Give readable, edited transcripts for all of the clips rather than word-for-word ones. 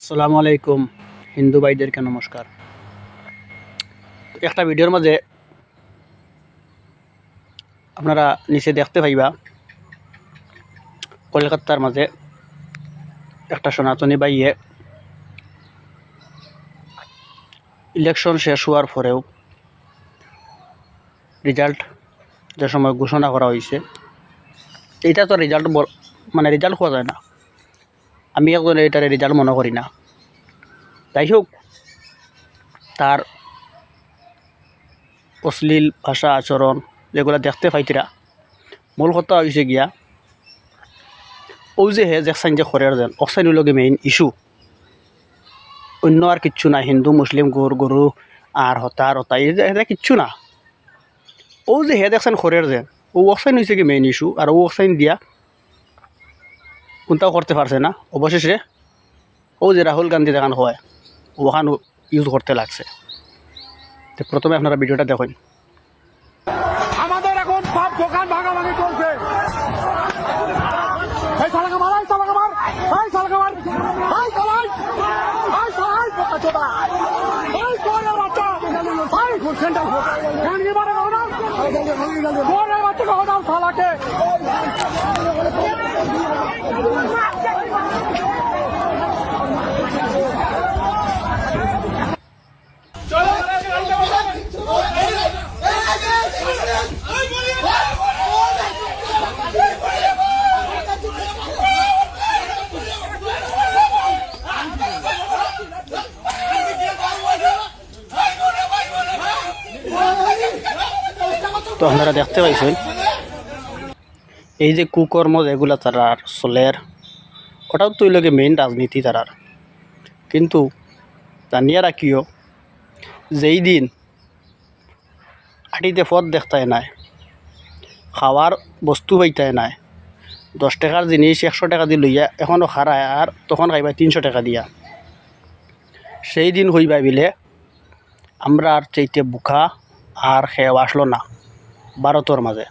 আসসালামু আলাইকুম হিন্দু ভাইদেরকে নমস্কার। একটা ভিডিওর মাঝে আপনারা নিচে দেখতে পাইবা কলকাতার মাঝে একটা সনাতনী ভাইয়ে ইলেকশন শেষ হওয়ার পরেও রেজাল্ট যে সময় ঘোষণা করা হয়েছে এটা তো রেজাল্ট রেজাল্ট হওয়া যায় না। আমি একজন এটারে রেজাল্ট মনে করি না। যাই হোক, তার অশ্লীল ভাষা আচরণ যেগুলো দেখতে পাইতিরা, মূল কথা হয়েছে গিয়া ও যে হে দেখছেন যে খরের যেন অক্সাইন লগে মেইন ইস্যু, অন্য আর কিচ্ছু না। হিন্দু মুসলিম গরু আর হতা এটা কিচ্ছু না। ও যে হে দেখছেন খরের যেন ও অক্সাইন হয়েছে কি মেইন ইস্যু। আর ও অক্সাইন দিয়া কোনটাও করতে পারছে না। অবশেষে ও যে রাহুল গান্ধী দেখান হয় ওখান ইউজ করতে লাগছে। তো প্রথমে আপনারা ভিডিওটা দেখেন। আমাদের এখন সব দোকান ভাগাভাগি চলছে। এই শালাকে মার, এই শালাকে মার, এই শালাকে মার, এই শালাই, এই শালাই পোকা চোদা, এই কোরের বাচ্চা, এই সেন্টার ফ্যান কি মারে না, কোরের বাচ্চাকে হটাও শালাকে। তো আপনারা দেখতে পাইছেন এই যে কুকর্ম যেগুলা তারার চলের, ওটাও তো লগে মেইন রাজনীতি তারার। কিন্তু জানিয়ে রাখিও, যেই দিন আটিতে পথ দেখতায় নাই, খাওয়ার বস্তু পাইতায় নাই, 10 টাকার জিনিস 100 টাকা দিয়ে লইয়া এখনও খারায়, আর তখন খাইবা 300 টাকা দিয়া। সেই দিন হইবা বিলে আমরা আর চাইতে বুকা আর খেয়ে আসলো না ভারতের মাঝে।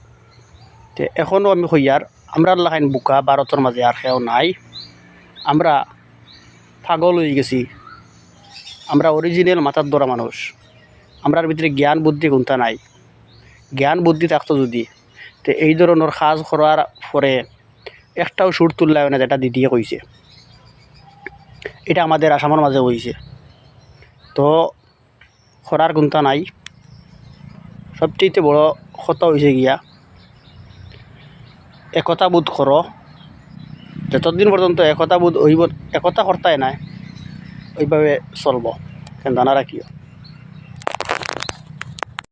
তো এখনও আমি হইয়ার আমরা লাগাইন বুকা ভারতের মাঝে আর খেয়েও নাই। আমরা পাগল হয়ে গেছি। আমরা অরিজিনাল মাথার ধরা মানুষ। আমরার ভিতরে জ্ঞান বুদ্ধি কোনটা নাই। জ্ঞান বুদ্ধি থাকতো যদি, তো এই ধরনের কাজ করার পরে একটাও সুর তুললায় না, যেটা দিদিয়ে কইছে। এটা আমাদের আসামের মাঝে হয়েছে। তো করার কোনটা নাই। সবচেয়ে বড় কথা হয়েছে গিয়া একতা বোধ করো। যতদিন পর্যন্ত একতা বোধ হইব, একতা কর্তায় নাই, ওইভাবে চলব। কেন জানা রাখিও।